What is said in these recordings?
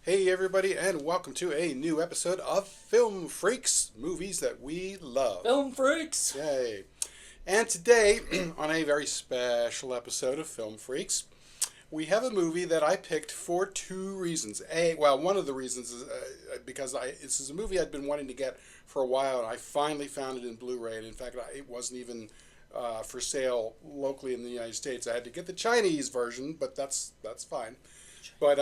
Hey everybody, and welcome to a new episode of Film Freaks, movies that we love. Film Freaks! Yay. And today, on a very special episode of Film Freaks, we have a movie that I picked for two reasons. One of the reasons is because this is a movie I'd been wanting to get for a while, and I finally found it in Blu-ray, and in fact, it wasn't even for sale locally in the United States. I had to get the Chinese version, but that's fine. But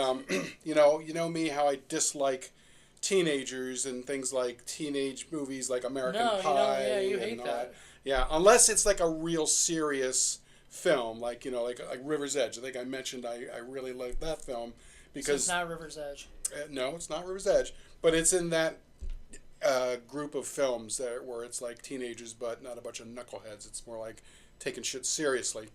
you know me, how I dislike teenagers and things like teenage movies like American Pie. You hate that. Yeah, unless it's like a real serious film, like like River's Edge. I think I mentioned I really like that film because it's not River's Edge. No, it's not River's Edge, but it's in that group of films where it's like teenagers, but not a bunch of knuckleheads. It's more like taking shit seriously.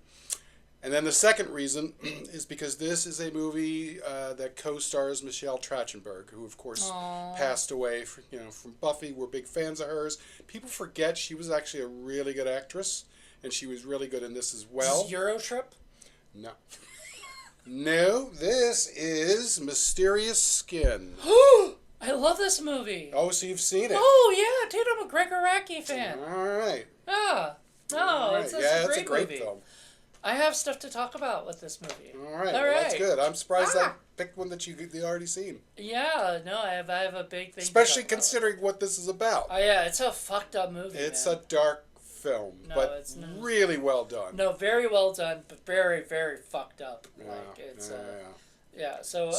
And then the second reason is because this is a movie that co-stars Michelle Trachtenberg, who of course passed away from Buffy. We're big fans of hers. People forget she was actually a really good actress, and she was really good in this as well. Is this Eurotrip? No. No, this is Mysterious Skin. I love this movie. Oh, so you've seen it? Oh, yeah, dude, I'm a Greg Araki fan. All right. It's a great movie. Film. I have stuff to talk about with this movie. All right, that's good. I'm surprised I picked one that you already seen. Yeah, no, I have a big thing. Especially considering what this is about. Oh yeah, it's a fucked up movie. It's a dark film, but really well done. No, very well done, but very, very fucked up. So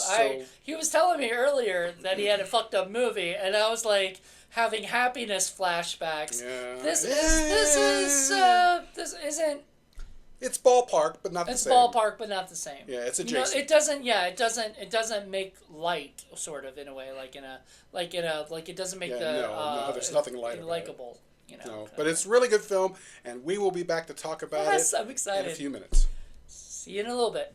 he was telling me earlier that he had a fucked up movie, and I was like having happiness flashbacks. Yeah. This isn't. It's ballpark, but not the same. It's ballpark, but not the same. Yeah, it's adjacent. It doesn't make light, sort of, in a way, like it doesn't make there's nothing light about it. likable. No, but it's a really good film, and we will be back to talk about it. I'm excited. In a few minutes. See you in a little bit.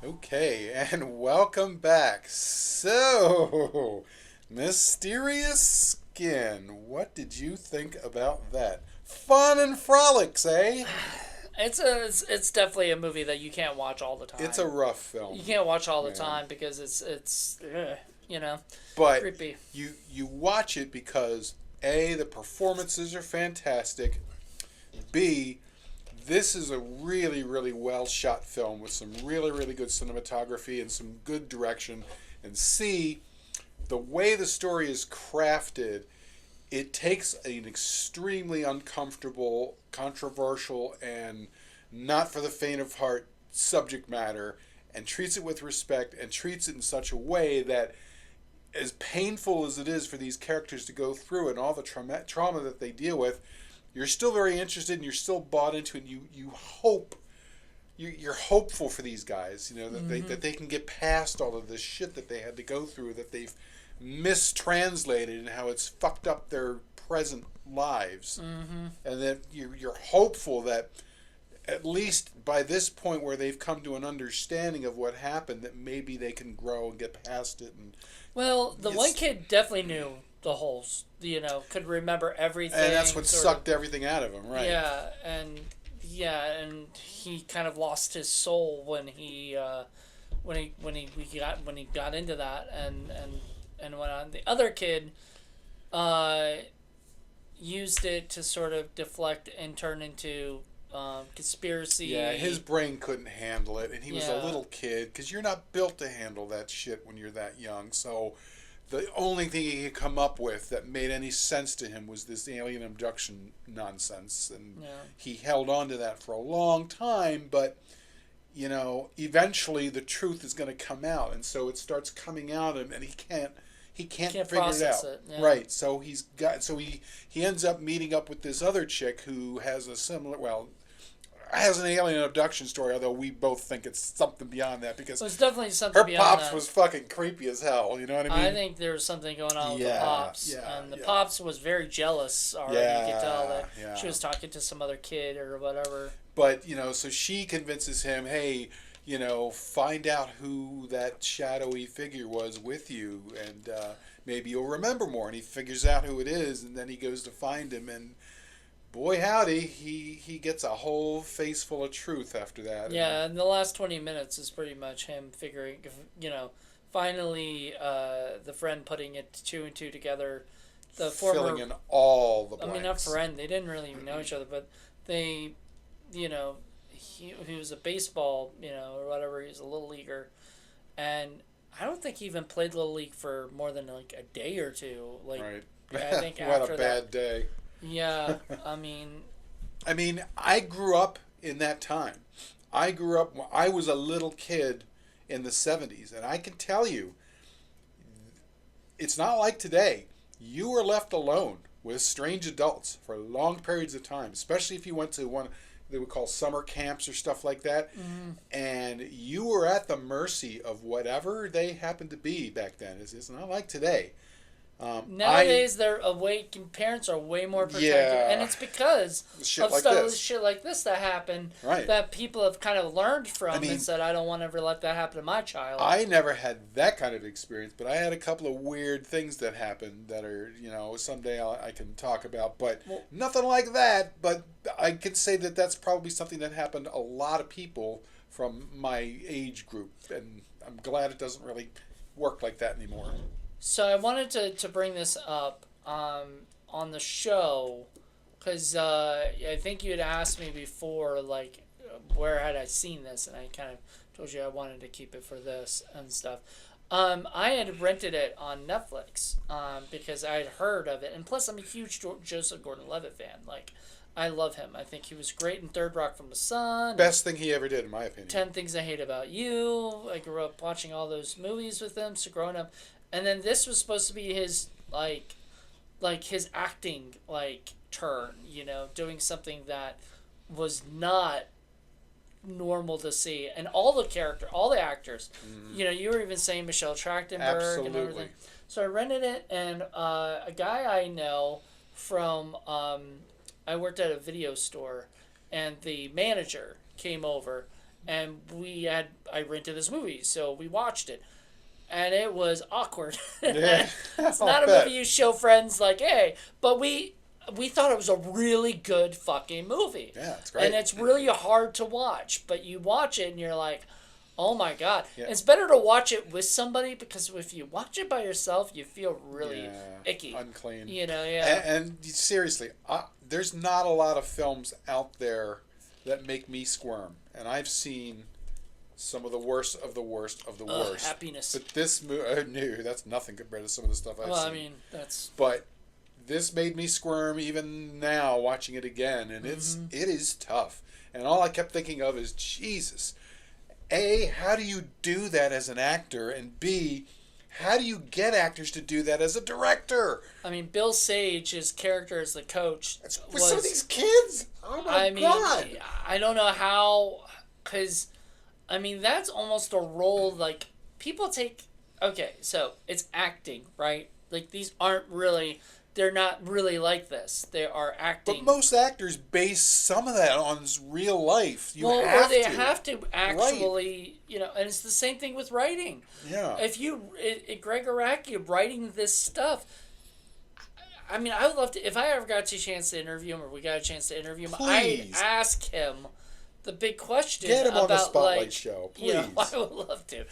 Okay, and welcome back. So, Mysterious Skin. What did you think about that? Fun and frolics, eh? It's definitely a movie that you can't watch all the time. It's a rough film. You can't watch all the time because it's but creepy. You watch it because A, the performances are fantastic. B, this is a really, really well shot film with some really, really good cinematography and some good direction. And C, the way the story is crafted, it takes an extremely uncomfortable, controversial, and not for the faint of heart subject matter and treats it with respect and treats it in such a way that, as painful as it is for these characters to go through and all the trauma that they deal with, you're still very interested and you're still bought into it. You hope, you're hopeful for these guys, that they can get past all of this shit that they had to go through, that they've mistranslated and how it's fucked up their present lives. And that you're hopeful that at least by this point where they've come to an understanding of what happened, that maybe they can grow and get past it. And the one kid definitely knew the whole, could remember everything. And that's what sucked everything out of him, right? And he kind of lost his soul when he got into that and went on. The other kid used it to sort of deflect and turn into conspiracy. Yeah, his brain couldn't handle it, and he was a little kid, because you're not built to handle that shit when you're that young. So the only thing he could come up with that made any sense to him was this alien abduction nonsense, and he held on to that for a long time, but eventually the truth is going to come out, and so it starts coming out, and he can't figure it out. Right. So he ends up meeting up with this other chick who has a similar, as an alien abduction story, although we both think it's something beyond that because It was definitely something her beyond pops that. was fucking creepy as hell. You know what I mean? I think there was something going on with the pops, and the yeah. pops was very jealous already. You could tell that Yeah. she was talking to some other kid or whatever. But so she convinces him, hey, find out who that shadowy figure was with you, and maybe you'll remember more. And he figures out who it is, and then he goes to find him, and boy howdy, he gets a whole face full of truth after that. Yeah, and the last 20 minutes is pretty much him figuring, finally the friend putting it two and two together. The former, filling in all the blanks. I mean, not friend, they didn't really even know each other, but they, he was a baseball, or whatever, he was a little leaguer, and I don't think he even played Little League for more than like a day or two. Like, right. I think What after a bad day. Yeah, I mean, I grew up in that time. I was a little kid in the 70s, and I can tell you, it's not like today. You were left alone with strange adults for long periods of time, especially if you went to one they would call summer camps or stuff like that, and you were at the mercy of whatever they happened to be back then. It's not like today. Nowadays, parents are way more protective, and it's because of shit like this that happened that people have kind of learned from and said, I don't want to ever let that happen to my child. I never had that kind of experience, but I had a couple of weird things that happened that are, someday I can talk about, but nothing like that. But I could say that that's probably something that happened to a lot of people from my age group, and I'm glad it doesn't really work like that anymore. So I wanted to bring this up on the show because I think you had asked me before, like, where had I seen this, and I kind of told you I wanted to keep it for this and stuff. I had rented it on Netflix because I had heard of it, and plus I'm a huge Joseph Gordon-Levitt fan. Like, I love him. I think he was great in Third Rock from the Sun. Best thing he ever did, in my opinion. 10 Things I Hate About You. I grew up watching all those movies with him, so growing up. And then this was supposed to be his, like his acting, turn, doing something that was not normal to see. And all the actors, you were even saying Michelle Trachtenberg and everything. So I rented it, and a guy I know from, I worked at a video store, and the manager came over, and I rented this movie, so we watched it. And it was awkward. Yeah, it's not a movie you show friends like, hey, but we thought it was a really good fucking movie. Yeah, it's great. And it's really hard to watch, but you watch it and you're like, oh my God. Yeah. It's better to watch it with somebody because if you watch it by yourself, you feel really icky. Unclean. And seriously, there's not a lot of films out there that make me squirm. And I've seen some of the worst of the worst of the worst. Happiness. But this movie, that's nothing compared to some of the stuff I've seen. Well, I mean, that's... But this made me squirm even now watching it again, and it is tough. And all I kept thinking of is, Jesus, A, how do you do that as an actor? And B, how do you get actors to do that as a director? I mean, Bill Sage, his character as the coach... With some of these kids? Oh my God. I don't know how... Because... I mean, that's almost a role, people take... Okay, so, it's acting, right? These aren't really... They're not really like this. They are acting. But most actors base some of that on real life. They have to actually, and it's the same thing with writing. Yeah. If Greg Araki writing this stuff... I mean, I would love to... If I ever got a chance to interview him, or we got a chance to interview him, I'd ask him... The big question get him about, on the Spotlight show, please. I would love to.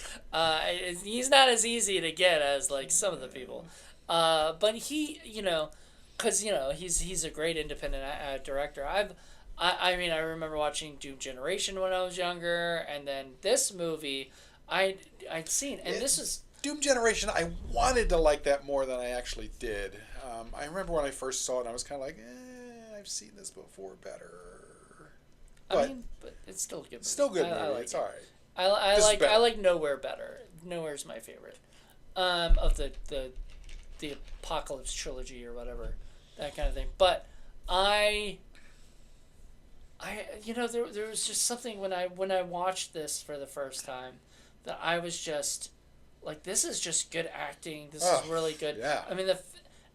He's not as easy to get as some of the people, but he, because he's a great independent director. I remember watching Doom Generation when I was younger, and then this movie I'd seen, and this is Doom Generation. I wanted to like that more than I actually did. I remember when I first saw it, I was kind of like, I've seen this before better. But it's still a good movie. Still good movie. It's all right. I like Nowhere better. Nowhere's my favorite. Of the Apocalypse trilogy or whatever, that kind of thing. But there was just something when I watched this for the first time that I was just like, this is just good acting. This is really good. Yeah. I mean,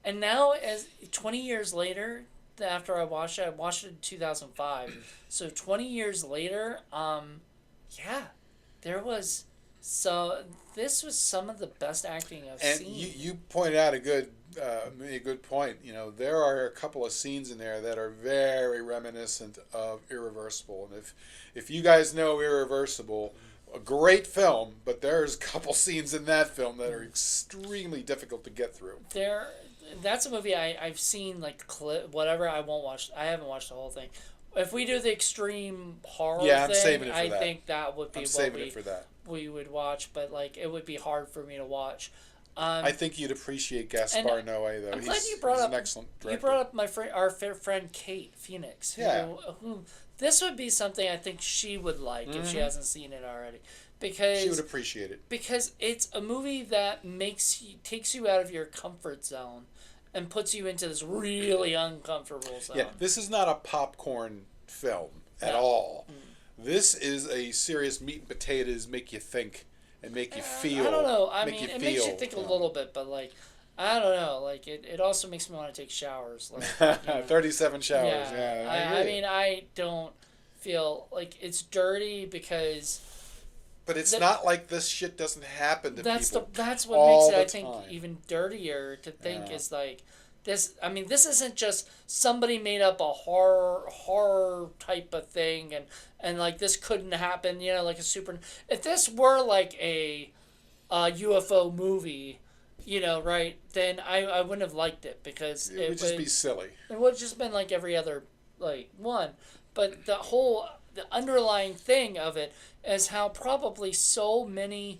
and now, as 20 years later, after I watched it in 2005. So 20 years later, yeah, there was this was some of the best acting I've And seen. you pointed out a good point. There are a couple of scenes in there that are very reminiscent of Irreversible, and if you guys know Irreversible, a great film, but there's a couple scenes in that film that are extremely difficult to get through. That's a movie I've seen, like, whatever. I haven't watched the whole thing. If we do the extreme horror Yeah, I'm thing, saving it for I that. think that would be I'm what saving it for that. we would watch, but like it would be hard for me to watch. I think you'd appreciate Gaspar Noé, though. I'm glad you brought he's up an excellent director. you brought up our friend Kate Phoenix. Yeah. Who this would be something I think she would like if she hasn't seen it already, because She would appreciate it. because it's a movie that takes you out of your comfort zone and puts you into this really uncomfortable zone. Yeah, this is not a popcorn film at all. This is a serious meat and potatoes, make you think and make you feel. I don't know. I make mean, you it feel, makes you think a little bit, but like, I don't know. Like, it also makes me want to take showers. Like, 37 showers. Yeah, I mean, I don't feel like it's dirty because. But it's not like this shit doesn't happen to people. That's what makes it, I think, time. even dirtier to think is like this. I mean, this isn't just somebody made up a horror type of thing, and like this couldn't happen. Like a super. If this were like a UFO movie, right? Then I wouldn't have liked it because it would just be silly. It would have just been like every other one, but the underlying thing of it is how probably so many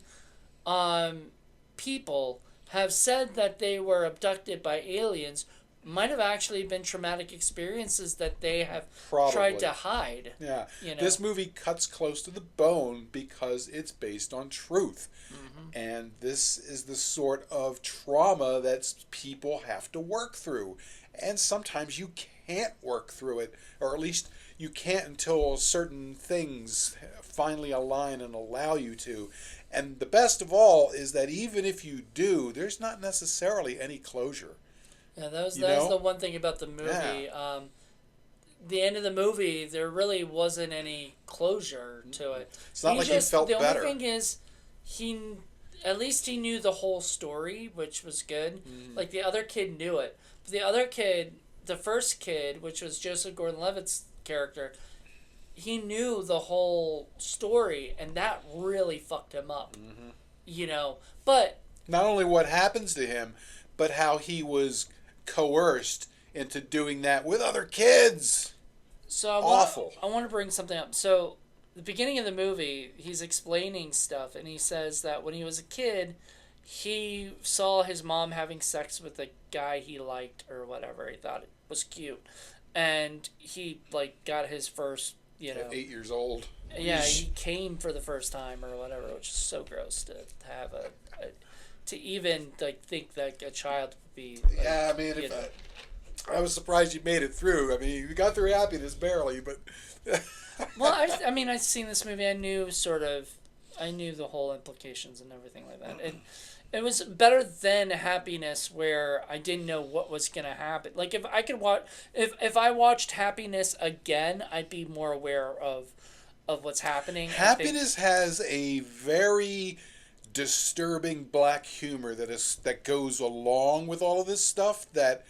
people have said that they were abducted by aliens might have actually been traumatic experiences that they have tried to hide. Yeah. This movie cuts close to the bone because it's based on truth. Mm-hmm. And this is the sort of trauma that people have to work through. And sometimes you can't work through it, or at least you can't until certain things finally align and allow you to. And the best of all is that even if you do, there's not necessarily any closure. Yeah, that was the one thing about the movie. Yeah. The end of the movie, there really wasn't any closure to it. It's not like he felt better. The only thing is, at least he knew the whole story, which was good. Mm. Like, the other kid knew it. But the other kid, the first kid, which was Joseph Gordon-Levitt's character, he knew the whole story, and that really fucked him up. Mm-hmm. But not only what happens to him, but how he was coerced into doing that with other kids. So awful. I want to bring something up. So the beginning of the movie, he's explaining stuff, and he says that when he was a kid, he saw his mom having sex with a guy he liked or whatever. He thought it was cute, and he got his first, At 8 years old. Yeah, he came for the first time or whatever, which is so gross to have to even think that a child would be. Yeah, I mean, I was surprised you made it through. I mean, you got through happiness barely, but. Well, I've seen this movie. I knew the whole implications and everything like that. It was better than Happiness, where I didn't know what was gonna happen. Like, if I could watch, if I watched Happiness again, I'd be more aware of what's happening. Happiness has a very disturbing black humor that goes along with all of this stuff that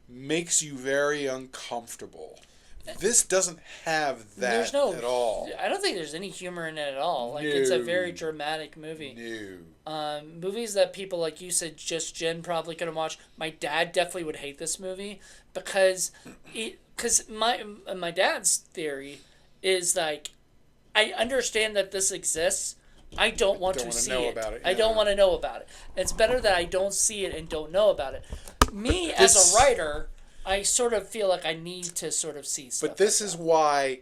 makes you very uncomfortable. This doesn't have that at all. I don't think there's any humor in it at all. Like, it's a very dramatic movie. No. Movies that people, like you said, just Jen probably couldn't watch. My dad definitely would hate this movie because my dad's theory is like, I understand that this exists. I don't want to see it. I don't want to know about it. It's better that I don't see it and don't know about it. Me, as a writer, I sort of feel like I need to sort of see stuff. But this is why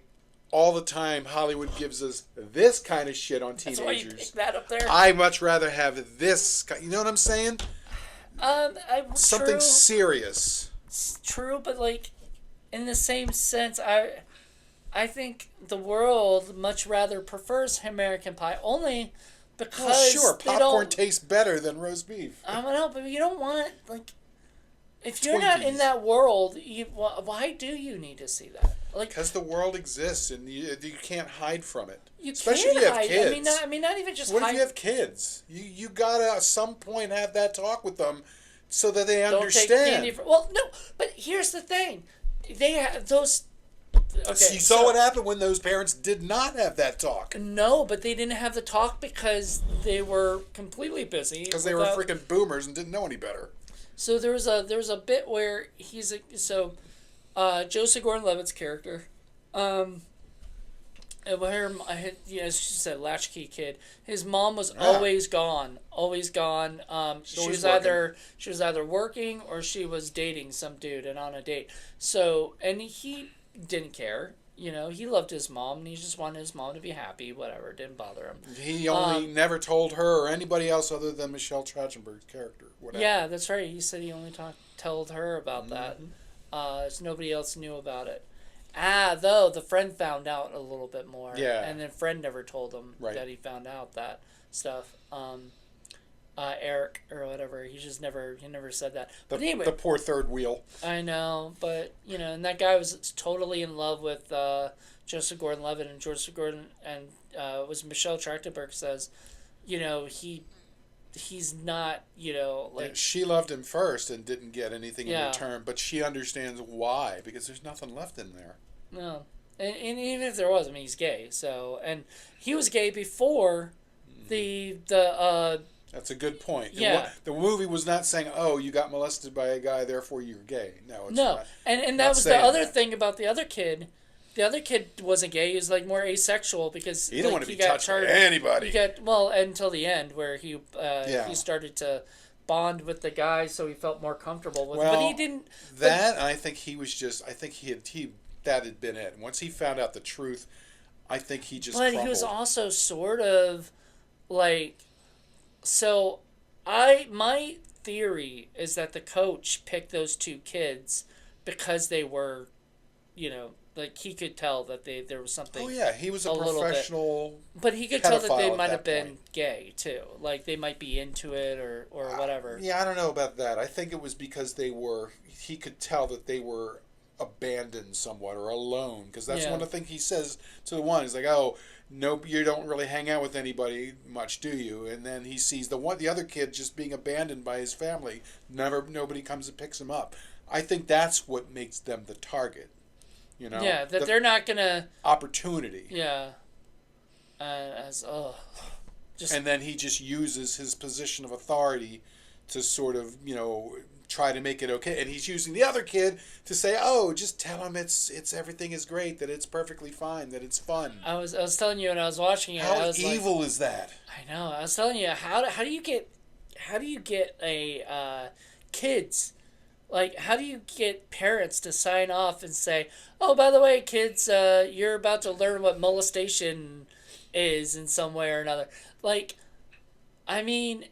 all the time Hollywood gives us this kind of shit on teenagers. That's why you pick that up there? I much rather have this. You know what I'm saying? Something serious. It's true, but in the same sense, I think the world much rather prefers American Pie only because Well, sure, they popcorn don't. tastes better than roast beef. I don't know, but you don't want like if you're not in Twinkies. that world, why do you need to see that? Like Because the world exists and you can't hide from it. you Especially can if you have hide. kids. I mean, not even just What hide. if you have kids? You gotta at some point have that talk with them so that they Don't understand. take candy for, well, no, but here's the thing, they have those. Okay, You saw what happened when those parents did not have that talk. No, but they didn't have the talk because they were completely busy. Because they were freaking boomers and didn't know any better. So there was a bit where Joseph Gordon-Levitt's character, and where as she said, latchkey kid. His mom was always gone, always gone. She was either working or she was dating some dude and on a date. So and he didn't care. You know, he loved his mom and he just wanted his mom to be happy. Whatever, it didn't bother him. He only never told her or anybody else other than Michelle Trachtenberg's character. Whatever. Yeah, that's right. He said he only told her about that. So nobody else knew about it. Though the friend found out a little bit more. Yeah. And then friend never told him that he found out that stuff. Eric or whatever. He never said that. But anyway, the poor third wheel. I know, but and that guy was totally in love with Joseph Gordon-Levitt, and Joseph Gordon and was Michelle Trachtenberg says, he's not, like She loved him first and didn't get anything in Yeah. return, but she understands why because there's nothing left in there. no, and even if there was, I mean, he's gay, so and he was gay before the That's a good point. Yeah. The movie was not saying, "Oh, you got molested by a guy, therefore you're gay." No, it's no, not. and not that was the saying other that. thing about the other kid. The other kid wasn't gay. He was like more asexual because He didn't want to he be got touched by turned- anybody. He got until the end where he Yeah. he started to bond with the guy, so he felt more comfortable with. Well, but he didn't. That I think he was just. I think that had been it. Once he found out the truth, I think he just. But crumbled. he was also sort of like. So, my theory is that the coach picked those two kids because they were, like he could tell that there was something. Oh yeah, he was a little bit. professional. But he could tell that they pedophile at might have that been point. gay too. Like they might be into it or whatever. Yeah, I don't know about that. I think it was because he could tell that they were abandoned somewhat or alone. Because that's Yeah. one of the things he says to the one. He's like, "Oh, no, you don't really hang out with anybody much, do you?" And then he sees the other kid just being abandoned by his family. Nobody comes and picks him up. I think that's what makes them the target. Yeah, that The they're not gonna. opportunity. Yeah. And then he just uses his position of authority to sort of, try to make it okay. And he's using the other kid to say, "Oh, just tell him it's everything is great, that it's perfectly fine, that it's fun." I was telling you when I was watching it. I How was evil is that? I know. I was telling you how do you get a kids. Like, how do you get parents to sign off and say, "Oh, by the way, kids, you're about to learn what molestation is in some way or another"? Like, I mean,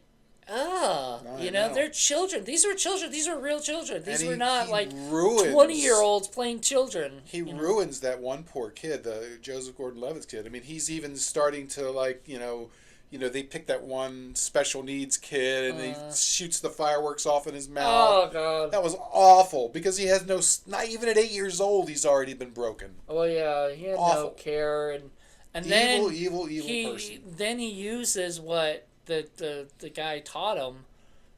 know. they're children. These were children. These were real children. These And were not like ruins- 20-year-olds playing children. He ruins that one poor kid, the Joseph Gordon-Levitt's kid. I mean, he's even starting to they pick that one special needs kid and he shoots the fireworks off in his mouth. Oh God. That was awful because he has not even at 8 years old he's already been broken. Oh yeah, he had Awful. no care and Evil, then evil he person. then he uses what the guy taught him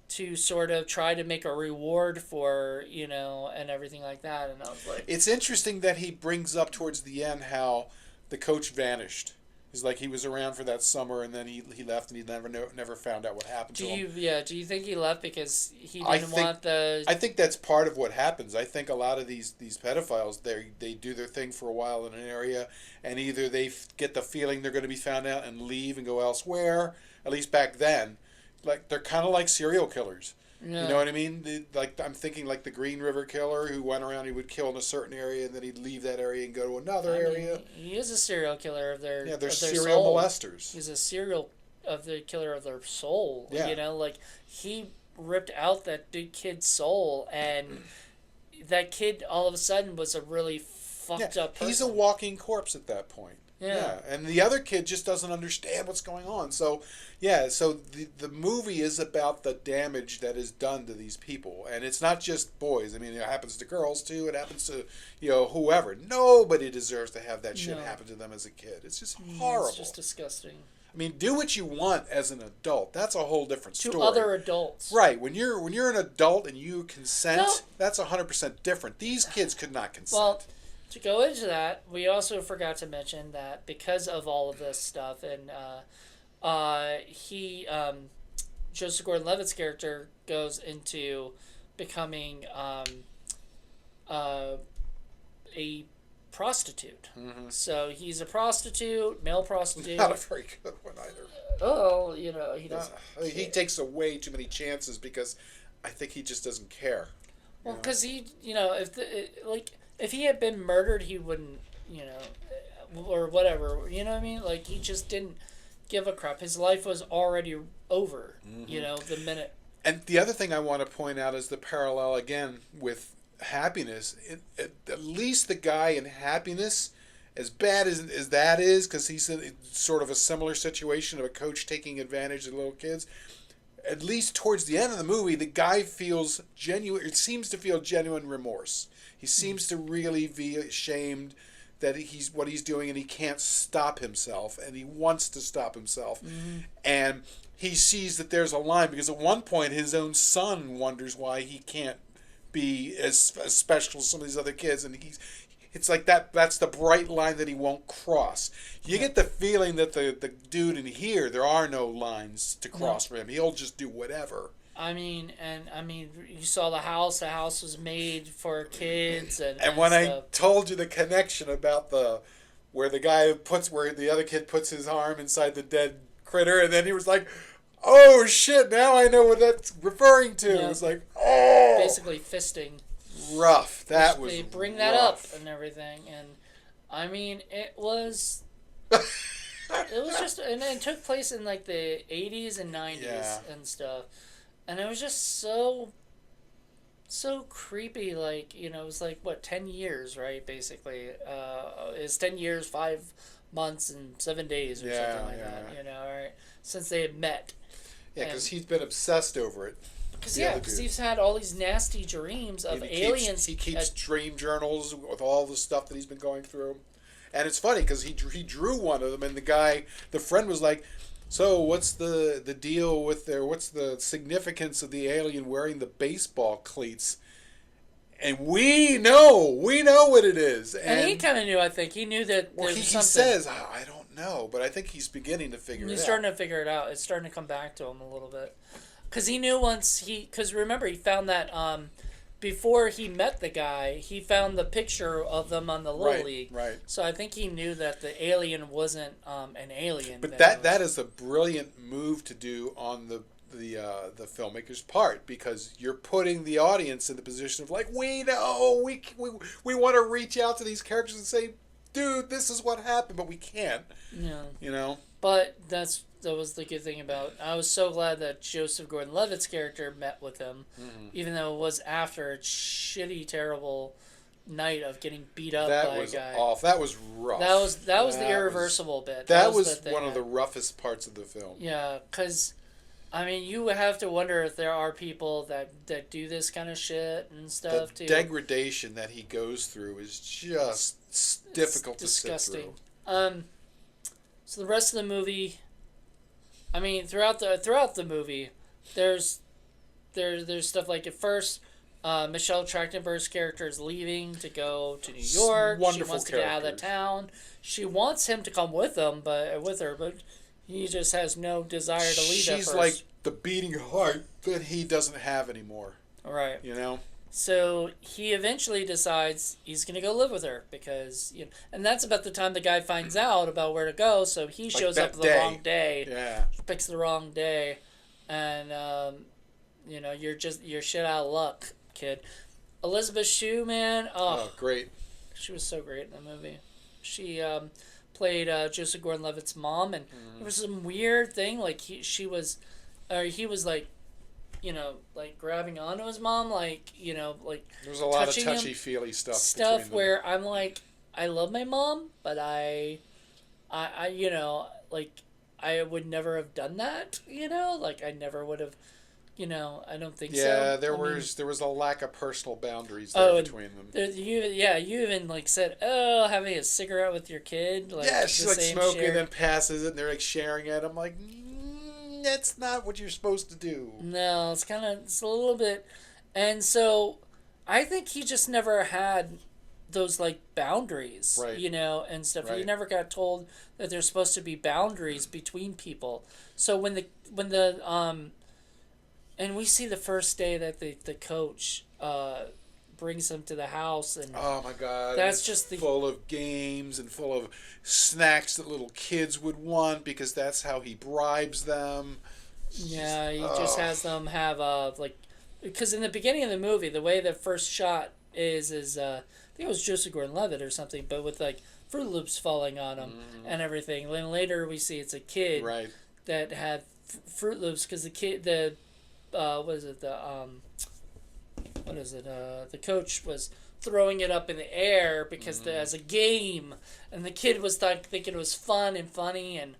to sort of try to make a reward for and everything like that, and I was like, It's interesting that he brings up towards the end how the coach vanished. He's like he was around for that summer and then he left and he never found out what happened to him. Do you think he left because he I didn't think- want the I think that's part of what happens. I think a lot of these pedophiles they do their thing for a while in an area, and either they get the feeling they're going to be found out and leave and go elsewhere. At least back then, like they're kind of like serial killers. Yeah. You know what I mean? I'm thinking like the Green River Killer who went around. He would kill in a certain area and then he'd leave that area and go to another area. He is a serial killer of their Yeah, they're of their serial soul. molesters. He's a serial of the killer of their soul. Yeah. Like he ripped out that kid's soul, and that kid all of a sudden was a really fucked up person. He's a walking corpse at that point. Yeah. And the other kid just doesn't understand what's going on. So, so the movie is about the damage that is done to these people. And it's not just boys. I mean, it happens to girls, too. It happens to, whoever. Nobody deserves to have that shit happen to them as a kid. It's just horrible. It's just disgusting. I mean, do what you want as an adult. That's a whole different story. To other adults. Right. When you're an adult and you consent, that's 100% different. These kids could not consent. Well, to go into that, we also forgot to mention that because of all of this stuff, and Joseph Gordon-Levitt's character goes into becoming a prostitute. Mm-hmm. So he's a prostitute, male prostitute. Not a very good one either. Oh, he doesn't. He takes way too many chances because I think he just doesn't care. Well, because if he had been murdered, he wouldn't, or whatever. You know what I mean? Like, he just didn't give a crap. His life was already over. Mm-hmm. The minute. And the other thing I want to point out is the parallel again with Happiness. At least the guy in Happiness, as bad as that is, because he's in sort of a similar situation of a coach taking advantage of little kids. At least towards the end of the movie, the guy feels genuine. It seems to feel genuine remorse. He seems to really be ashamed that what he's doing, and he can't stop himself, and he wants to stop himself. Mm-hmm. And he sees that there's a line, because at one point his own son wonders why he can't be as special as some of these other kids, and it's like that's the bright line that he won't cross. You get the feeling that the dude in here, there are no lines to cross for him. He'll just do whatever. I mean, you saw the house. The house was made for kids, and when stuff. I told you the connection about where the other kid puts his arm inside the dead critter, and then he was like, "Oh shit! Now I know what that's referring to." Yeah. It was like, oh, basically fisting. Rough. That was. They bring that up and everything, and I mean, it was. It was just, and it took place in like the 80s and 90s and stuff. And it was just so creepy, like, it was like, 10 years, right, basically. It's 10 years, 5 months, and 7 days or something like that, right? Since they had met. Yeah, because he's been obsessed over it. Because he's had all these nasty dreams of aliens. He keeps dream journals with all the stuff that he's been going through. And it's funny, because he drew one of them, and the friend was like, "So what's the deal with what's the significance of the alien wearing the baseball cleats?" And we know what it is. And he kind of knew, I think. He knew that there was something. He says, "I don't know," but I think he's beginning to figure it out. He's starting to figure it out. It's starting to come back to him a little bit. Because he knew because remember, he found that, before he met the guy, he found the picture of them on the Little League. Right. So I think he knew that the alien wasn't an alien. But that is a brilliant move to do on the filmmaker's part, because you're putting the audience in the position of like, we know, we want to reach out to these characters and say, dude, this is what happened, but we can't. Yeah. But that was the good thing about. I was so glad that Joseph Gordon-Levitt's character met with him, even though it was after a shitty, terrible night of getting beat up by a guy. That was awful. That was rough. That was the irreversible bit. That was one of the roughest parts of the film. Yeah, because, I mean, you have to wonder if there are people that do this kind of shit and stuff, the degradation that he goes through is just difficult to sit through. So the rest of the movie, I mean, throughout the movie, there's stuff like, at first, Michelle Trachtenberg's character is leaving to go to New York. Wonderful She wants to get out of the town. She wants him to come with her, but he just has no desire to leave. She's like the beating heart that he doesn't have anymore. Right. You So he eventually decides he's going to go live with her because, and that's about the time the guy finds out about where to go. So he shows up the wrong day. Yeah. Picks the wrong day, and you're shit out of luck, kid. Elizabeth Shue, man. Oh, great. She was so great in the movie. She played Joseph Gordon-Levitt's mom, and it was some weird thing. Like he was like, like grabbing onto his mom, like, like there was a lot of touchy-feely stuff where I'm like, I love my mom, but I you know, like, I would never have done that, you know? Like, I never would have, you know, I don't think so. Yeah, there I mean, was a lack of personal boundaries there oh, and between them. you even, like, said, oh, having a cigarette with your kid, like, Yeah, the she's like same smoking shared. and passes it, and they're like sharing it. I'm like, that's not what you're supposed to do. No, it's a little bit, and so I think he just never had those like boundaries, Right. you know, and stuff. He Right. never got told that there's supposed to be boundaries between people. So when the and we see the first day that the coach brings him to the house, and Oh my God! that's It's just the full of games and full of snacks that little kids would want because that's how he bribes them. yeah, he just has them have like, because in the beginning of the movie, the way the first shot is I think it was Joseph Gordon-Levitt or something, but with like Fruit Loops falling on him and everything. Then later we see it's a kid Right. that had Fruit Loops because what is it the coach was throwing it up in the air because as a game, and the kid was thinking it was fun and funny, and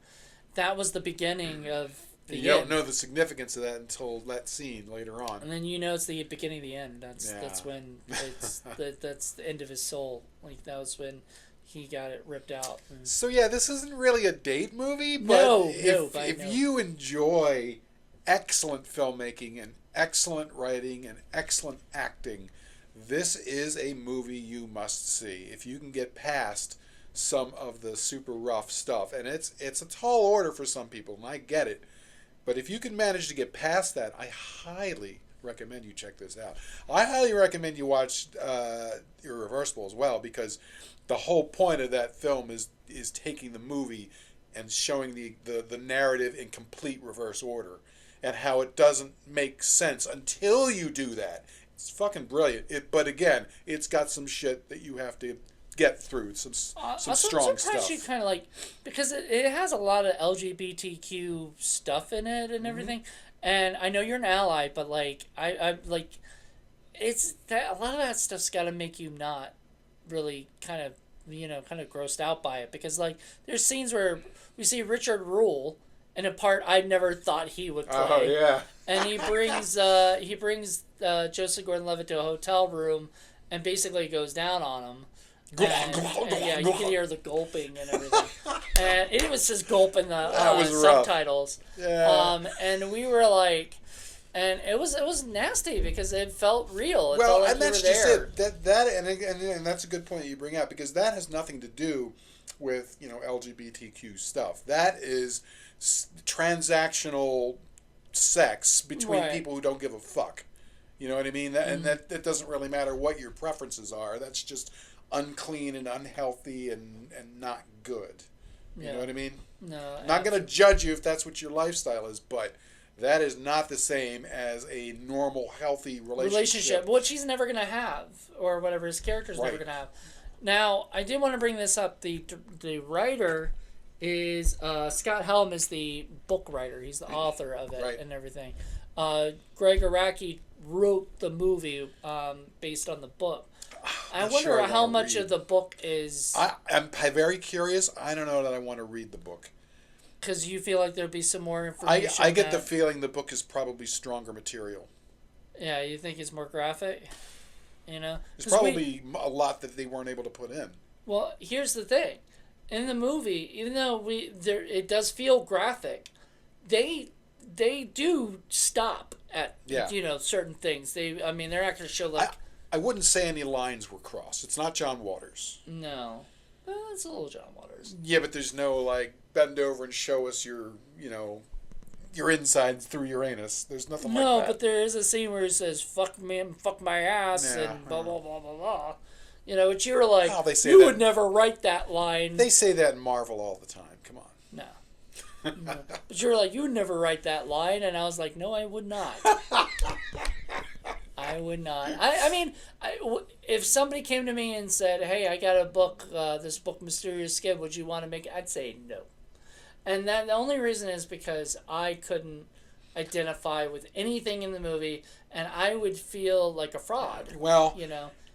that was the beginning of the You end. don't know the significance of that until that scene later on. And then you know it's the beginning of the end. That's Yeah. when that's the end of his soul. Like that was when he got it ripped out. And So yeah, this isn't really a date movie, but No, if no. you enjoy excellent filmmaking and excellent writing and excellent acting, this is a movie you must see. If you can get past some of the super rough stuff, and it's a tall order for some people, and I get it. But if you can manage to get past that, I highly recommend you check this out. I highly recommend you watch Irreversible as well, because the whole point of that film is taking the movie and showing the narrative in complete reverse order, and how it doesn't make sense until you do that. It's fucking brilliant. But again, it's got some shit that you have to get through, some strong I'm surprised stuff. you kind of like, because it has a lot of LGBTQ stuff in it and everything. And I know you're an ally, but like I like, it's that a lot of that stuff's got to make you not really kind of grossed out by it, because like there's scenes where we see Richard Rule in a part I never thought he would play. Oh yeah. And he brings Joseph Gordon-Levitt to a hotel room and basically goes down on him. And yeah, you can hear the gulping and everything. And it even says gulp in the subtitles. Yeah. And we were like, and it was nasty because it felt real. It Well, felt like and that's you were just there. it. And that's a good point that you bring out, because that has nothing to do with LGBTQ stuff. That is transactional sex between Right. people who don't give a fuck. You know what I mean? And that doesn't really matter what your preferences are. That's just unclean and unhealthy and not good. You know what I mean? No. I'm not going to judge you if that's what your lifestyle is, but that is not the same as a normal, healthy relationship. Which he's never going to have, or whatever his character's never Right. going to have. Now, I did want to bring this up. The writer is Scott Helm is the book writer. He's the author of it Right. and everything. Greg Araki wrote the movie based on the book. I Not wonder sure I how wanna much read. of the book is I'm very curious. I don't know that I want to read the book. because you feel like there'd be some more information. I get the that- feeling the book is probably stronger material. Yeah, you think it's more graphic? You know? There's 'Cause probably a lot that they weren't able to put in. Well, here's the thing. In the movie, even though it does feel graphic, they do stop at certain things. They're not going to show like I wouldn't say any lines were crossed. It's not John Waters. no. Well, it's a little John Waters. Yeah, but there's no like bend over and show us your insides through Uranus. There's nothing like that. No, but there is a scene where he says "fuck me" and "fuck my ass" Yeah, and blah blah blah blah blah. Which you were like, Oh, they say you that. would never write that line. They say that in Marvel all the time. Come on. No. No. But you were like, you would never write that line, and I was like, no, I would not. I would not. If somebody came to me and said, hey, I got a book, this book, Mysterious Skid, would you want to make it? I'd say no. And that the only reason is because I couldn't identify with anything in the movie, and I would feel like a fraud. Well,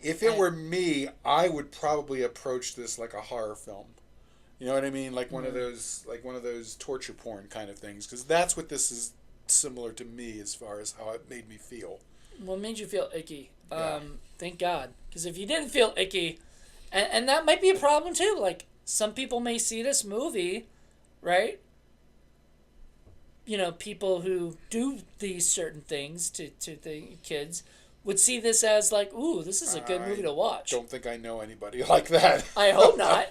If it were me, I would probably approach this like a horror film. You know what I mean? Like one of those torture porn kind of things, because that's what this is similar to me as far as how it made me feel. What made you feel icky? Yeah. Thank God. Because if you didn't feel icky, and that might be a problem too. Like, some people may see this movie, right? You know, people who do these certain things to the kids would see this as like, ooh, this is a good movie to watch. Don't think I know anybody like that. I hope not.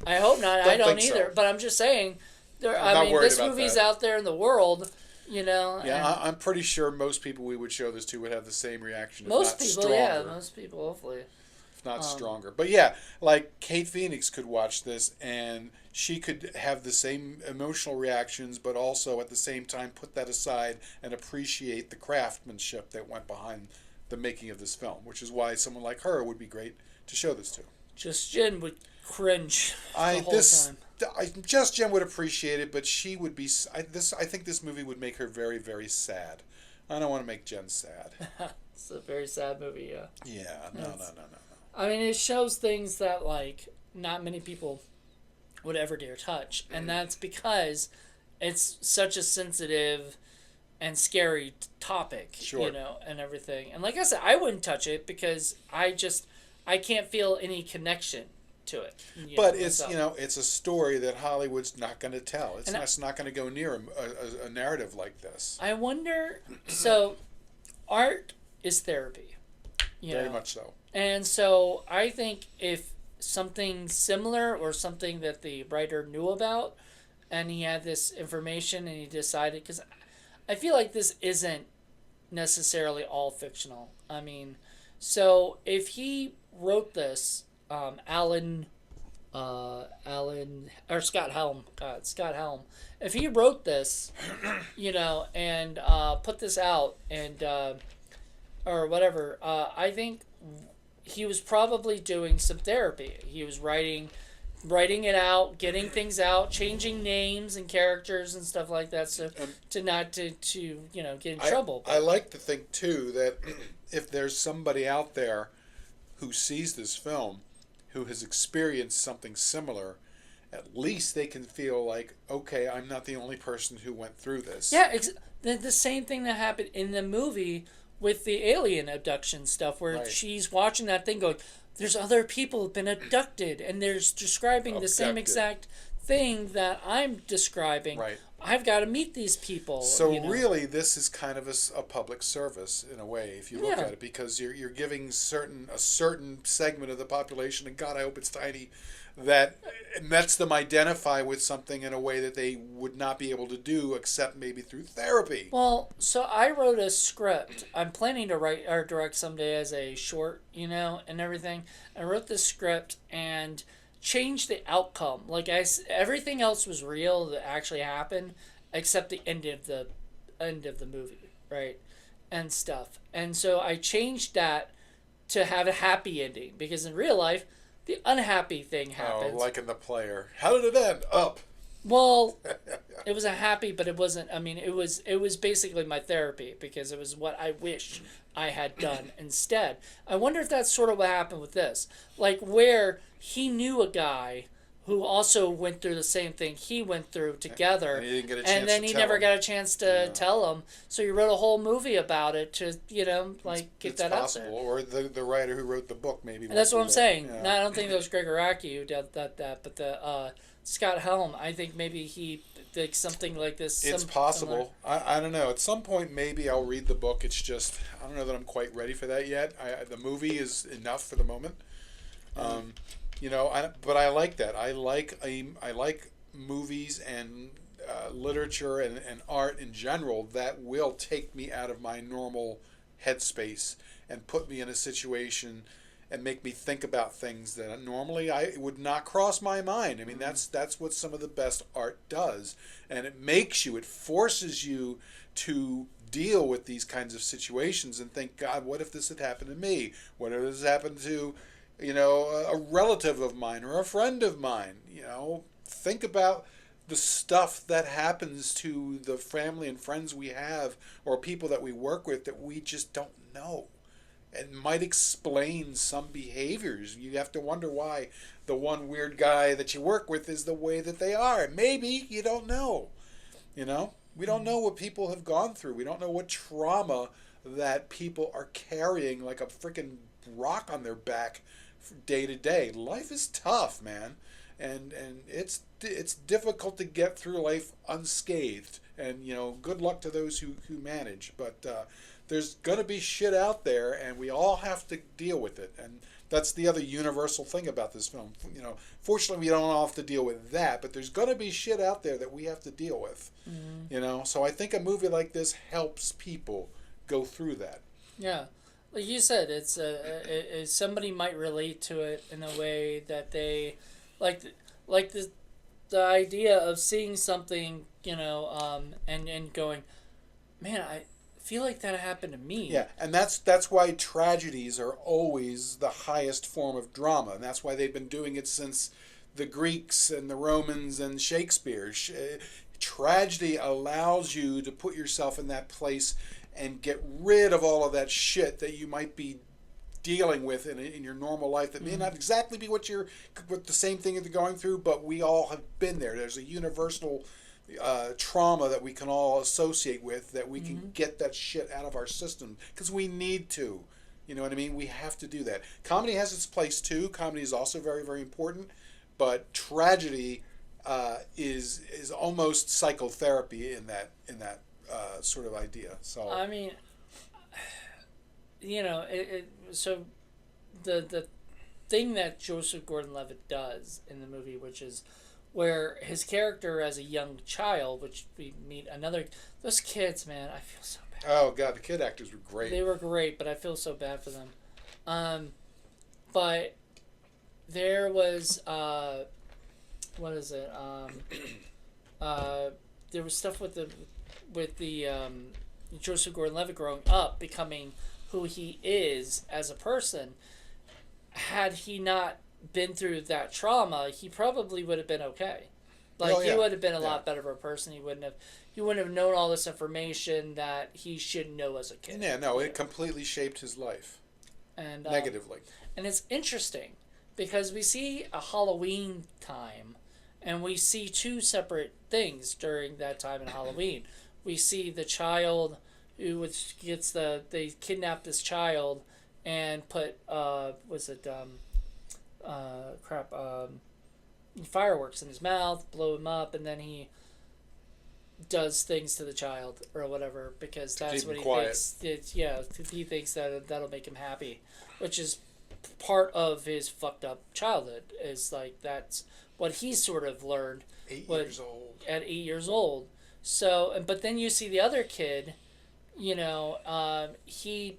I hope not. I don't think either. so. But I'm just saying, I'm not worried this about movie's that. out there in the world, you know. Yeah, I'm pretty sure most people we would show this to would have the same reaction. If Most not people, stronger, yeah, most people, hopefully. if not stronger. But yeah, like Kate Phoenix could watch this and she could have the same emotional reactions, but also at the same time put that aside and appreciate the craftsmanship that went behind the making of this film, which is why someone like her would be great to show this to. Just Jen would cringe the whole time. Just Jen would appreciate it, but she would be. I think this movie would make her very, very sad. I don't want to make Jen sad. It's a very sad movie, yeah. Yeah, no. I mean, it shows things that, like, not many people would ever dare touch. And that's because it's such a sensitive and scary topic, Sure. you know, and everything. And like I said, I wouldn't touch it because I can't feel any connection to it. But it's it's a story that Hollywood's not going to tell. It's not going to go near a narrative like this. I wonder. So, art is therapy. Very much so. And so I think if something similar or something that the writer knew about, and he had this information and he decided, because I feel like this isn't necessarily all fictional. I mean, so if he wrote this, Scott Helm. If he wrote this, you know, and put this out and or whatever, I think he was probably doing some therapy. He was writing it out, getting things out, changing names and characters and stuff like that, so to you know, get in trouble. I like to think too that if there's somebody out there who sees this film who has experienced something similar, at least they can feel like, okay, I'm not the only person who went through this. Yeah, the same thing that happened in the movie with the alien abduction stuff, where she's watching that thing going, there's other people who've been abducted, and they're describing the same exact thing that I'm describing. Right. I've got to meet these people. So you know? really, this is kind of a public service in a way, if you look at it, because you're giving a certain segment of the population, and God, I hope it's tiny, that lets them identify with something in a way that they would not be able to do except maybe through therapy. Well, so I wrote a script. I'm planning to write or direct someday as a short, you know, and everything. I wrote this script and changed the outcome. Like, everything else was real that actually happened, except the end of the movie, right, and stuff. And so I changed that to have a happy ending, because in real life, the unhappy thing happens. Oh, like in The Player. How did it end? Up. Well, it was a happy, but it wasn't. I mean, it was basically my therapy, because it was what I wish I had done instead. I wonder if that's sort of what happened with this. Like, where he knew a guy who also went through the same thing he went through together, and he didn't get a and chance then to he tell never him. got a chance to tell him. So he wrote a whole movie about it to, you know, like, get that out there. Or the writer who wrote the book maybe. And that's what I'm saying. Yeah. No, I don't think that was Greg Araki who did that, but the Scott Helm, I think maybe he did something like this. It's possible. I don't know. At some point, maybe I'll read the book. It's just, I don't know that I'm quite ready for that yet. The movie is enough for the moment. You know, but I like that. I like movies and literature and art in general that will take me out of my normal headspace and put me in a situation and make me think about things that normally I would not cross my mind. I mean, that's what some of the best art does, and it forces you to deal with these kinds of situations and think, God, what if this had happened to me? What if this happened to, you know, a relative of mine or a friend of mine? You know, think about the stuff that happens to the family and friends we have or people that we work with that we just don't know. and might explain some behaviors. You have to wonder why the one weird guy that you work with is the way that they are. Maybe you don't know. You know, we don't know what people have gone through. We don't know what trauma that people are carrying like a freaking rock on their back day to day. Life is tough, man, and it's difficult to get through life unscathed. And you know, good luck to those who manage. But there's gonna be shit out there, and we all have to deal with it. And that's the other universal thing about this film. You know, fortunately, we don't all have to deal with that, but there's gonna be shit out there that we have to deal with. Mm-hmm. You know, so I think a movie like this helps people go through that. Yeah, like you said, it's somebody might relate to it in a way that they like the idea of seeing something, you know, and going, man, I feel like that happened to me. Yeah, and that's why tragedies are always the highest form of drama, and that's why they've been doing it since the Greeks and the Romans and Shakespeare. Tragedy allows you to put yourself in that place and get rid of all of that shit that you might be dealing with in your normal life that may not exactly be what the same thing that you're going through, but we all have been there. There's a universal trauma that we can all associate with, that we can get that shit out of our system because we need to. You know what I mean? We have to do that. Comedy has its place too. Comedy is also very, very important, but tragedy is almost psychotherapy in that sort of idea. So I mean, you know, so the thing that Joseph Gordon-Levitt does in the movie, which is where his character as a young child, which we meet those kids, man, I feel so bad. Oh god, the kid actors were great. They were great, but I feel so bad for them. But there was what is it? There was stuff with the Joseph Gordon-Levitt growing up, becoming who he is as a person. Had he not been through that trauma, he probably would have been okay. Like, he would have been a lot better of a person. He wouldn't have known all this information that he should know as a kid. Yeah, no, it completely shaped his life. And negatively. And it's interesting because we see a Halloween time, and we see two separate things during that time in Halloween. We see the child who they kidnap this child and put fireworks in his mouth, blow him up, and then he does things to the child or whatever because that's what he thinks. He thinks that'll make him happy, which is part of his fucked up childhood. Is like that's what he sort of learned. 8 years old. At 8 years old. So, but then you see the other kid, you know, he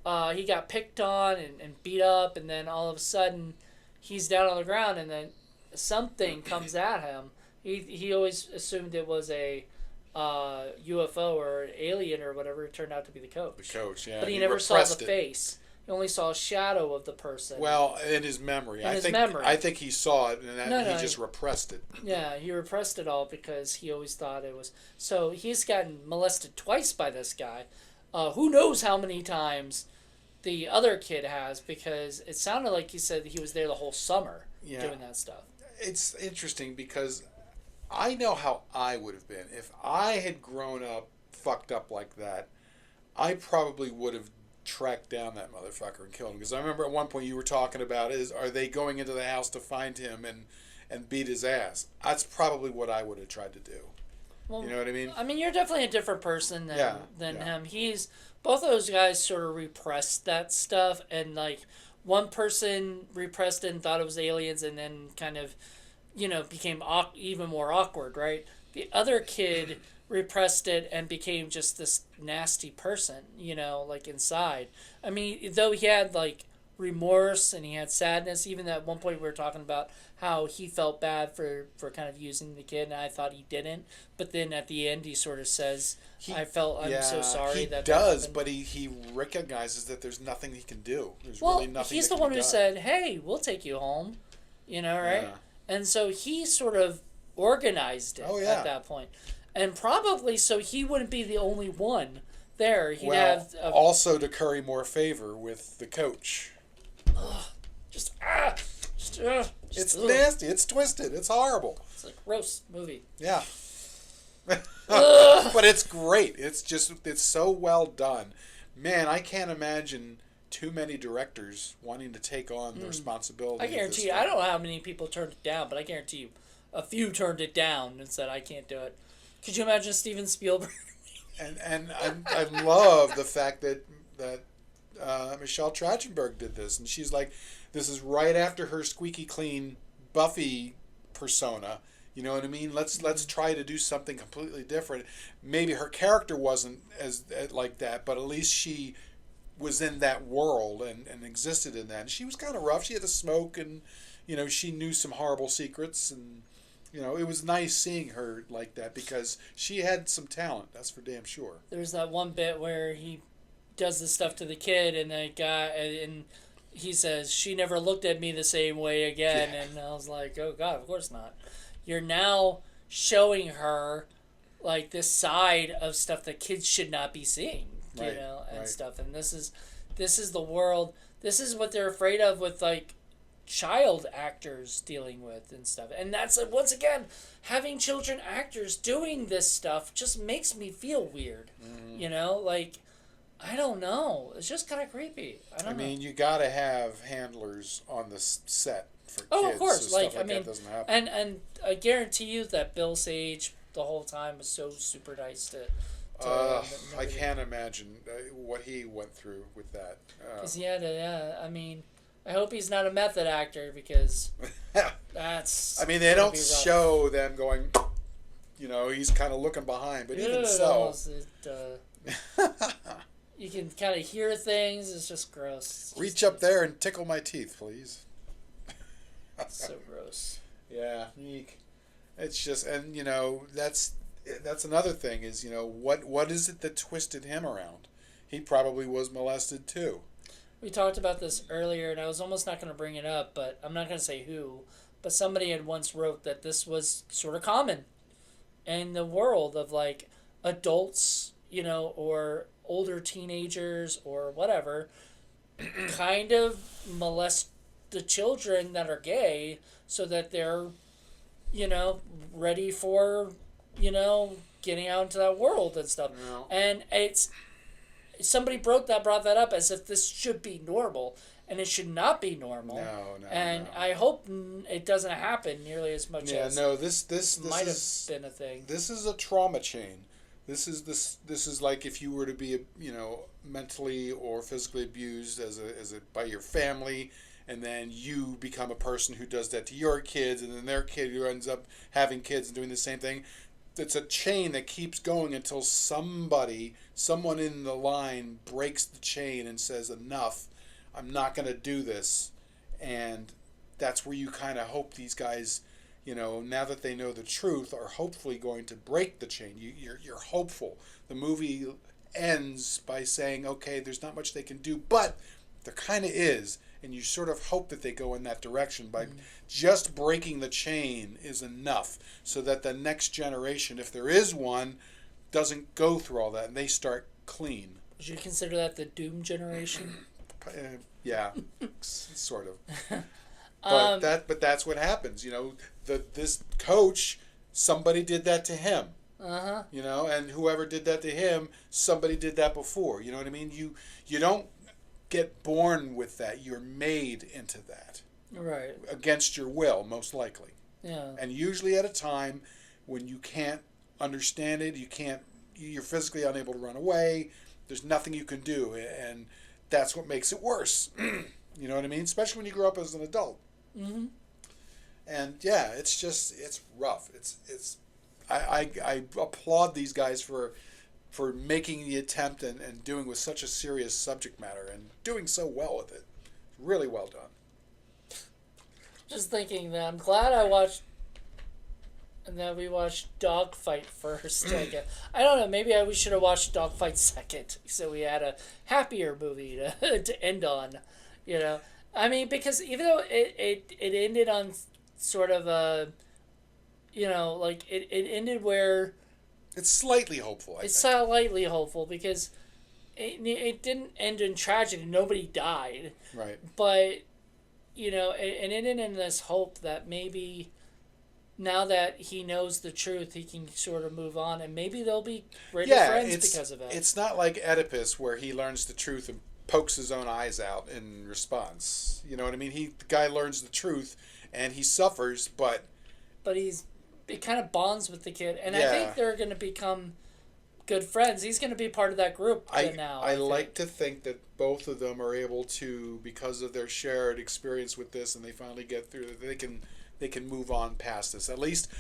got picked on and beat up, and then all of a sudden he's down on the ground, and then something comes at him. He always assumed it was a UFO or an alien or whatever. It turned out to be the coach. The coach, yeah. But he never saw the face. He only saw a shadow of the person. Well, in his memory. I think he saw it, and he just repressed it. Yeah, he repressed it all because he always thought it was... So he's gotten molested twice by this guy. Who knows how many times the other kid has, because it sounded like he said he was there the whole summer doing that stuff. It's interesting because I know how I would have been. If I had grown up fucked up like that, I probably would have tracked down that motherfucker and killed him. Because I remember at one point you were talking about are they going into the house to find him and beat his ass? That's probably what I would have tried to do. Well, you know what I mean? I mean, you're definitely a different person than him. Both of those guys sort of repressed that stuff, and like one person repressed it and thought it was aliens, and then kind of, you know, became even more awkward, right? The other kid repressed it and became just this nasty person, you know, like inside. I mean, though he had like remorse and he had sadness, even at one point we were talking about how he felt bad for kind of using the kid, and I thought he didn't. But then at the end he sort of says, I'm so sorry that does, happened. but he recognizes that there's nothing he can do. There's really nothing he's the one who said, hey, we'll take you home, you know, right? Yeah. And so he sort of organized it at that point. And probably so he wouldn't be the only one there. He'd Well, have also to curry more favor with the coach. just It's ugh. nasty. It's twisted. It's horrible. It's a gross movie. Yeah. Ugh. But it's great. It's so well done. Man, I can't imagine too many directors wanting to take on the responsibility. I of guarantee this you. I film. don't know how many people turned it down, but I guarantee you, a few turned it down and said, "I can't do it." Could you imagine Steven Spielberg? And I love the fact that Michelle Trachtenberg did this, and she's like, this is right after her squeaky clean Buffy persona. You know what I mean? Let's try to do something completely different. Maybe her character wasn't as like that, but at least she was in that world and existed in that. And she was kind of rough. She had to smoke, and she knew some horrible secrets, and it was nice seeing her like that because she had some talent. That's for damn sure. There's that one bit where he does this stuff to the kid, and the guy and he says, "She never looked at me the same way again." Yeah. And I was like, "Oh God, of course not." You're now showing her like this side of stuff that kids should not be seeing, Right, and right. stuff. And this is the world. This is what they're afraid of with like child actors dealing with and stuff. And that's once again, having children actors doing this stuff just makes me feel weird. Like I don't know. It's just kind of creepy. I don't know. You got to have handlers on the set for kids. Oh, of course. So stuff like that doesn't happen. And I guarantee you that Bill Sage the whole time was so super nice to I can't imagine what he went through with that. Because he had I hope he's not a method actor because that's. they gonna don't be rough. show them going. He's kind of looking behind, but even so. You can kind of hear things. It's just gross. Reach up there and tickle my teeth, please. So gross. Yeah, eek. It's just, and that's another thing is what is it that twisted him around? He probably was molested too. We talked about this earlier, and I was almost not going to bring it up, but I'm not going to say who. But somebody had once wrote that this was sort of common in the world of like adults, or older teenagers or whatever, kind of molest the children that are gay so that they're, ready for, getting out into that world and stuff. No. And somebody brought that up as if this should be normal, and it should not be normal. No. And I hope it doesn't happen nearly as much as this might have is been a thing. This is a trauma chain. This is like if you were to be mentally or physically abused as a by your family, and then you become a person who does that to your kids, and then their kid who ends up having kids and doing the same thing. It's a chain that keeps going until someone in the line breaks the chain and says, enough, I'm not going to do this. And that's where you kind of hope these guys, now that they know the truth, are hopefully going to break the chain. You're hopeful. The movie ends by saying, okay, there's not much they can do, but there kind of is. And you sort of hope that they go in that direction by just breaking the chain is enough so that the next generation, if there is one, doesn't go through all that and they start clean. Would you consider that the Doom generation? Yeah, sort of. But that's what happens. This coach, somebody did that to him. Uh-huh. And whoever did that to him, somebody did that before. You know what I mean? You don't get born with that. You're made into that. Right. Against your will, most likely. Yeah. And usually at a time when you can't understand it, you're physically unable to run away, there's nothing you can do, and that's what makes it worse. You know what I mean? Especially when you grow up as an adult. Mm-hmm. And yeah, it's rough. I applaud these guys for making the attempt and doing with such a serious subject matter and doing so well with it. Really well done. Just thinking that I'm glad I watched and that we watched Dogfight first. I don't know, maybe we should have watched Dogfight second so we had a happier movie to end on, because even though it ended on sort of a, it ended where it's slightly hopeful. I think. Slightly hopeful because it didn't end in tragedy. Nobody died, Right. but and it ended in this hope that maybe now that he knows the truth, he can sort of move on, and maybe they'll be greater friends because of it. It's not like Oedipus where he learns the truth and pokes his own eyes out in response. You know what I mean? The guy learns the truth and he suffers, but it kind of bonds with the kid, and I Yeah. think they're going to become good friends. He's going to be part of that group now. I like to think that both of them are able to, because of their shared experience with this, and they finally get through it, they can move on past this. At least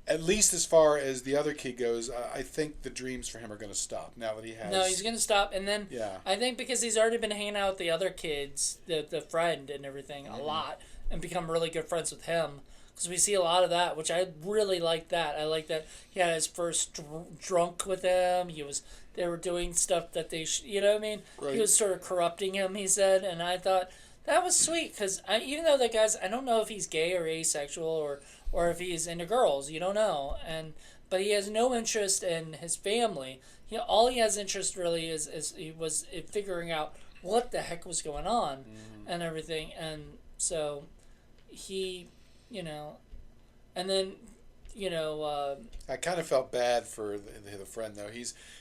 as far as the other kid goes, I think the dreams for him are going to stop now that he has. No, he's going to stop, and then Yeah. I think because he's already been hanging out with the other kids, the friend and everything, a lot, and become really good friends with him. Because we see a lot of that, which I really like that. I like that he had his first drunk with him. They were doing stuff that you know what I mean? Right. He was sort of corrupting him, he said, and I thought that was sweet. Because even though that guy's, I don't know if he's gay or asexual or if he's into girls, you don't know. But he has no interest in his family. All he has interest really is he was in figuring out what the heck was going on and everything. And so he, and then, I kind of felt bad for the friend though.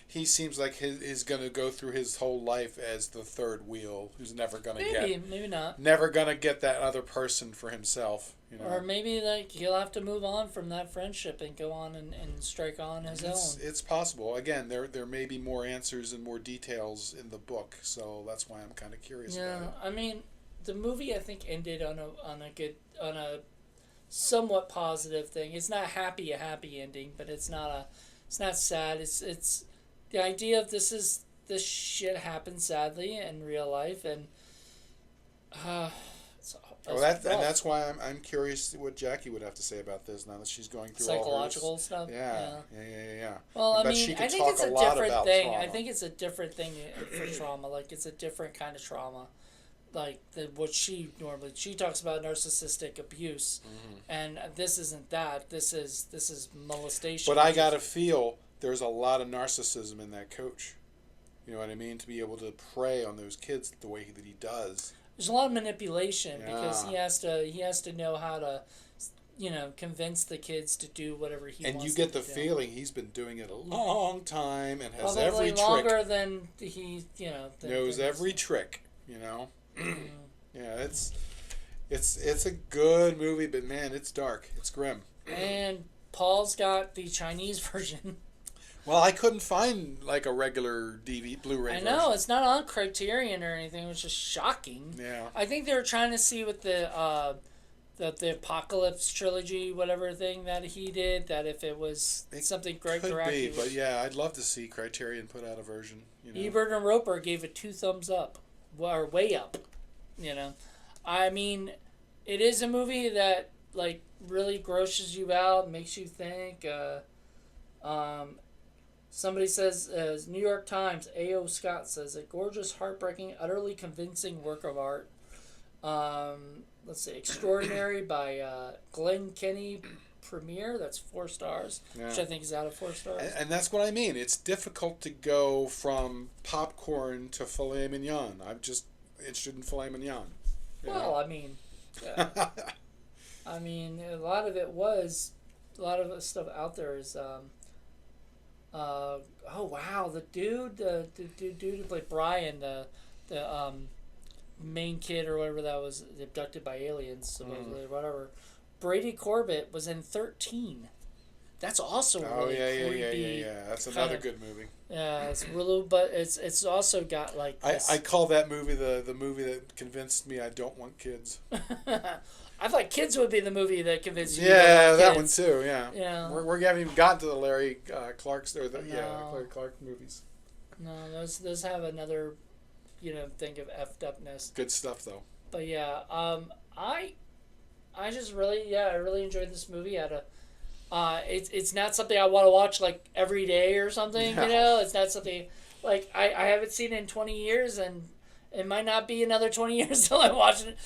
He seems like he's going to go through his whole life as the third wheel, who's never going to maybe not. never going to get that other person for himself. Or maybe he'll have to move on from that friendship and go on and strike on his own. It's possible. Again, there may be more answers and more details in the book, so that's why I'm kind of curious about it. I mean, the movie I think ended on a somewhat positive thing. It's not a happy ending, but it's not sad. It's the idea of this shit happens sadly in real life, and that's why I'm curious what Jackie would have to say about this now that she's going through psychological all her stuff. Yeah. Well, I But mean, she could I think talk it's a a lot different about thing. trauma. I think it's a different thing for trauma. Like it's a different kind of trauma. Like what she talks about narcissistic abuse, and this isn't that. This is molestation. But I gotta feel there's a lot of narcissism in that coach. You know what I mean? To be able to prey on those kids the way that he does. There's a lot of manipulation because he has to know how to, convince the kids to do whatever he wants. And you get the them to do. feeling he's been doing it a long time and has Probably every longer trick. than he, Knows every trick. Yeah, it's a good movie, but man, it's dark. It's grim. And Paul's got the Chinese version. Well, I couldn't find like a regular Blu-ray I version. know it's not on Criterion or anything, which is shocking. Yeah. I think they were trying to see with the Apocalypse trilogy, whatever thing that he did, that if it was something Greg Could Araki be, was. but yeah, I'd love to see Criterion put out a version. Ebert and Roper gave it 2 thumbs up, or way up. I mean, it is a movie that really grosses you out, makes you think. Somebody says, New York Times, A.O. Scott says, a gorgeous, heartbreaking, utterly convincing work of art. Let's see, Extraordinary by Glenn Kenny Premier. That's 4 stars, which I think is out of 4 stars. And that's what I mean. It's difficult to go from popcorn to filet mignon. I'm just interested in filet mignon. Well, I mean, a lot of the stuff out there is, oh wow, the dude who played Brian, the main kid or whatever that was abducted by aliens, supposedly, whatever. Brady Corbett was in 13. That's also really creepy. Yeah. That's another good movie. Yeah, it's really, but it's also got I call that movie the movie that convinced me I don't want kids. I thought Kids would be the movie that convinced you. Yeah, that kids. one too. Yeah. Yeah. We haven't even gotten to the Larry Clark's or the No. Larry Clark movies. No, those have another, thing of effed upness. Good stuff though. But yeah, I just really, I really enjoyed this movie. It's not something I want to watch every day or something. No. It's not something I haven't seen in 20 years, and it might not be another 20 years till I watch it.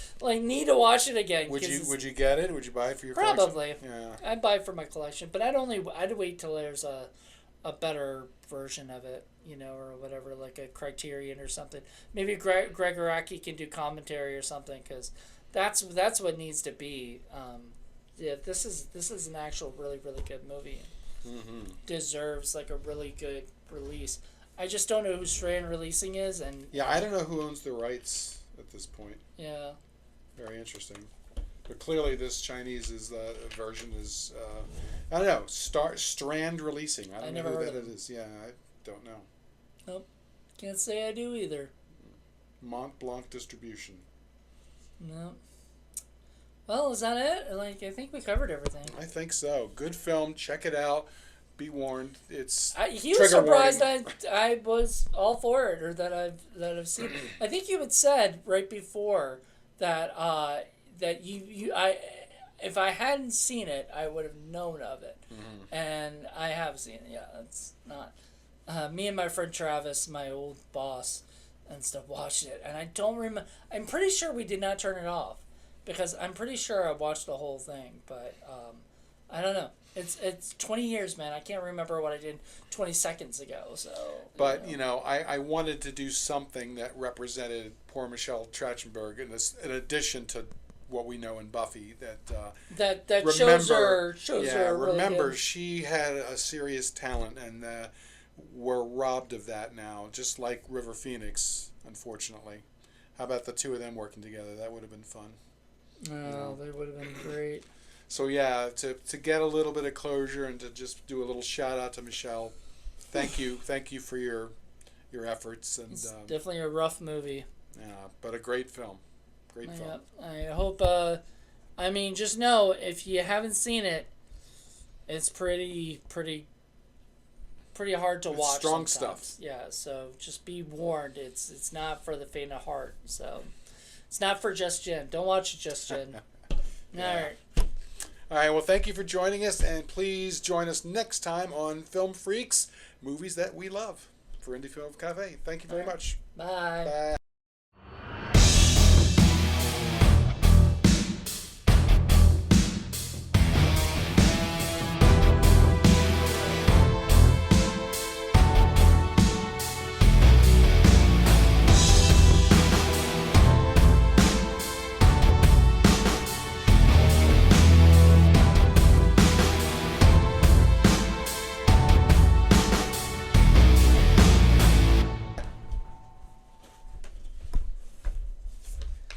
Need to watch it again. Would you get it? Would you buy it for your probably? Collection? Yeah. I'd buy it for my collection, but I'd wait till there's a better version of it. or whatever, like a Criterion or something. Maybe Greg Araki can do commentary or something, because that's what needs to be. Yeah, this is an actual really really good movie. Mm-hmm. Deserves like a really good release. I just don't know who Strand releasing is, and Yeah, I don't know who owns the rights at this point. yeah, Very interesting. But clearly, this Chinese version is I don't know, Strand releasing. I don't know never who heard that of them. is. Yeah, I don't know. Nope, can't say I do either. Mont Blanc Distribution. No. Well, is that it? Like, I think we covered everything. I think so. Good film. Check it out. Be warned. It's He was trigger surprised warning. I was all for it, or that I've seen. I think you had said right before that that I if I hadn't seen it, I would have known of it, and I have seen it. Yeah, it's not. Me and my friend Travis, my old boss, and stuff, watched it, and I don't remember. I'm pretty sure we did not turn it off, because I'm pretty sure I watched the whole thing, but I don't know. It's 20 years, man. I can't remember what I did 20 seconds ago. So. But I wanted to do something that represented poor Michelle Trachtenberg in addition to what we know in Buffy. That shows her really remember good. she had a serious talent, and we're robbed of that now. Just like River Phoenix, unfortunately. How about the two of them working together? That would have been fun. Oh, they would have been great. So yeah, to get a little bit of closure and to just do a little shout out to Michelle, thank you for your efforts, and It's definitely a rough movie. yeah, but a great film, great Yeah, film. I hope. I mean, just know if you haven't seen it, it's pretty hard to It's watch. strong sometimes. stuff. Yeah, so just be warned. It's not for the faint of heart. So it's not for Just Jen. Don't watch it, Just Jen. Yeah. All right. All right, well, thank you for joining us, and please join us next time on Film Freaks, movies that we love, for Indie Film Cafe. Thank you very much. Bye. Bye.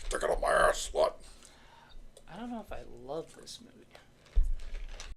Stick it up my ass, slut. I don't know if I love this movie.